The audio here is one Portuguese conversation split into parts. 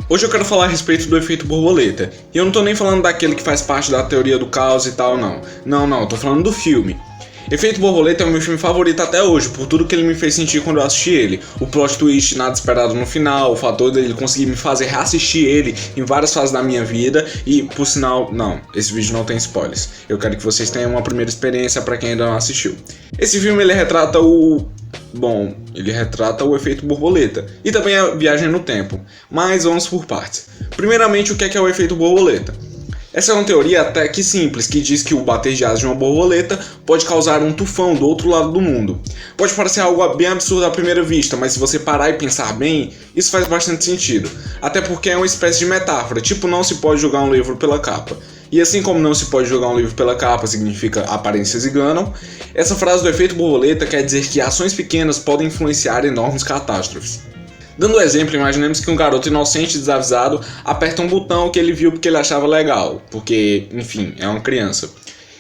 Hoje eu quero falar a respeito do efeito borboleta. E eu não tô nem falando daquele que faz parte da teoria do caos e tal, não. Não, tô falando do filme. Efeito Borboleta é o meu filme favorito até hoje, por tudo que ele me fez sentir quando eu assisti ele. O plot twist nada esperado no final, o fator dele conseguir me fazer reassistir ele em várias fases da minha vida. E, por sinal, não, esse vídeo não tem spoilers. Eu quero que vocês tenham uma primeira experiência pra quem ainda não assistiu. Esse filme, ele retrata o efeito borboleta e também a viagem no tempo, mas vamos por partes. Primeiramente, o que é o efeito borboleta? Essa é uma teoria até que simples, que diz que o bater de asas de uma borboleta pode causar um tufão do outro lado do mundo. Pode parecer algo bem absurdo à primeira vista, mas se você parar e pensar bem, isso faz bastante sentido. Até porque é uma espécie de metáfora, tipo não se pode julgar um livro pela capa. E assim como não se pode julgar um livro pela capa significa aparências enganam, essa frase do efeito borboleta quer dizer que ações pequenas podem influenciar enormes catástrofes. Dando um exemplo, imaginemos que um garoto inocente e desavisado aperta um botão que ele viu porque ele achava legal, porque, enfim, é uma criança.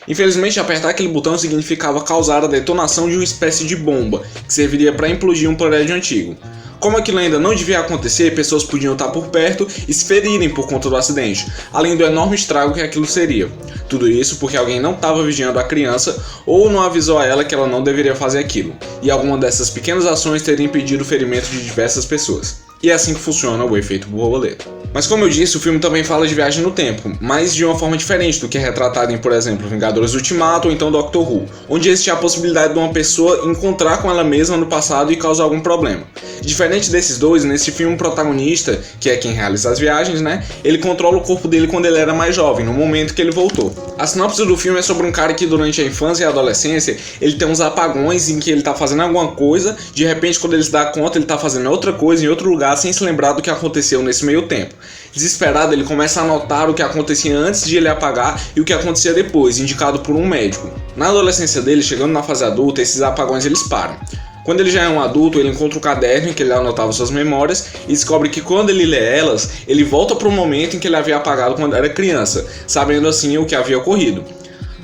Infelizmente, apertar aquele botão significava causar a detonação de uma espécie de bomba, que serviria para implodir um prédio antigo. Como aquilo ainda não devia acontecer, pessoas podiam estar por perto e se ferirem por conta do acidente, além do enorme estrago que aquilo seria. Tudo isso porque alguém não estava vigiando a criança ou não avisou a ela que ela não deveria fazer aquilo, e alguma dessas pequenas ações teria impedido o ferimento de diversas pessoas. E é assim que funciona o efeito borboleta. Mas como eu disse, o filme também fala de viagem no tempo, mas de uma forma diferente do que é retratado em, por exemplo, Vingadores Ultimato ou então Doctor Who, onde existe a possibilidade de uma pessoa encontrar com ela mesma no passado e causar algum problema. Diferente desses dois, nesse filme o protagonista, que é quem realiza as viagens, ele controla o corpo dele quando ele era mais jovem, no momento que ele voltou. A sinopse do filme é sobre um cara que durante a infância e a adolescência, ele tem uns apagões em que ele tá fazendo alguma coisa, de repente quando ele se dá conta ele tá fazendo outra coisa em outro lugar sem se lembrar do que aconteceu nesse meio tempo. Desesperado, ele começa a notar o que acontecia antes de ele apagar e o que acontecia depois, indicado por um médico. Na adolescência dele, chegando na fase adulta, esses apagões eles param. Quando ele já é um adulto, ele encontra um caderno em que ele anotava suas memórias e descobre que quando ele lê elas, ele volta para o momento em que ele havia apagado quando era criança, sabendo assim o que havia ocorrido.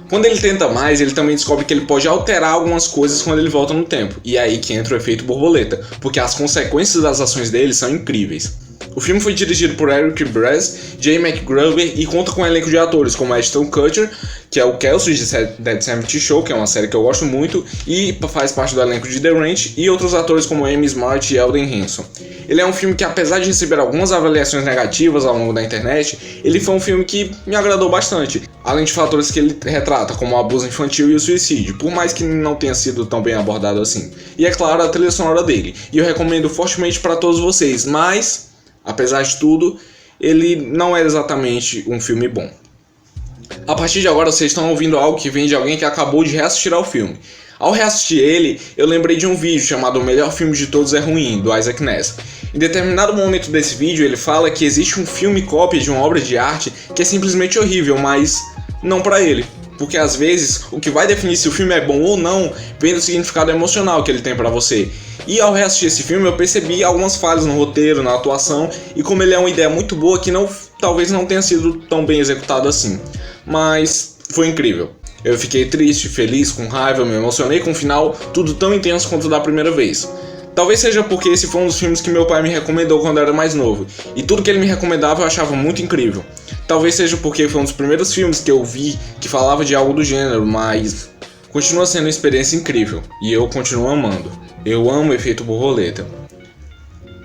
Quando ele tenta mais, ele também descobre que ele pode alterar algumas coisas quando ele volta no tempo, e é aí que entra o efeito borboleta, porque as consequências das ações dele são incríveis. O filme foi dirigido por Eric Brass, Jay McGruber e conta com um elenco de atores como Ashton Kutcher, que é o Kelsey de Dead 70 Show, que é uma série que eu gosto muito, e faz parte do elenco de The Ranch, e outros atores como Amy Smart e Elden Henson. Ele é um filme que, apesar de receber algumas avaliações negativas ao longo da internet, ele foi um filme que me agradou bastante, além de fatores que ele retrata, como o abuso infantil e o suicídio, por mais que não tenha sido tão bem abordado assim. E é claro, a trilha sonora dele, e eu recomendo fortemente para todos vocês, mas, apesar de tudo, ele não é exatamente um filme bom. A partir de agora vocês estão ouvindo algo que vem de alguém que acabou de reassistir ao filme. Ao reassistir ele, eu lembrei de um vídeo chamado O Melhor Filme de Todos é Ruim, do Isaac Ness. Em determinado momento desse vídeo ele fala que existe um filme cópia de uma obra de arte que é simplesmente horrível, mas não pra ele. Porque às vezes o que vai definir se o filme é bom ou não vem do significado emocional que ele tem pra você. E ao reassistir esse filme eu percebi algumas falhas no roteiro, na atuação, e como ele é uma ideia muito boa que talvez não tenha sido tão bem executado assim. Mas foi incrível. Eu fiquei triste, feliz, com raiva, me emocionei com o final, tudo tão intenso quanto da primeira vez. Talvez seja porque esse foi um dos filmes que meu pai me recomendou quando eu era mais novo, e tudo que ele me recomendava eu achava muito incrível. Talvez seja porque foi um dos primeiros filmes que eu vi que falava de algo do gênero, mas continua sendo uma experiência incrível, e eu continuo amando. Eu amo o efeito borboleta.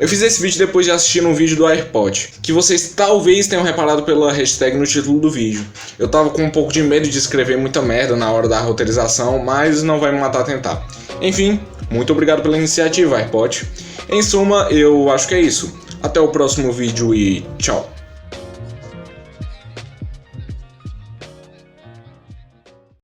Eu fiz esse vídeo depois de assistir um vídeo do AirPod, que vocês talvez tenham reparado pela hashtag no título do vídeo. Eu tava com um pouco de medo de escrever muita merda na hora da roteirização, mas não vai me matar a tentar. Enfim, muito obrigado pela iniciativa, AirPod. Em suma, eu acho que é isso. Até o próximo vídeo e tchau.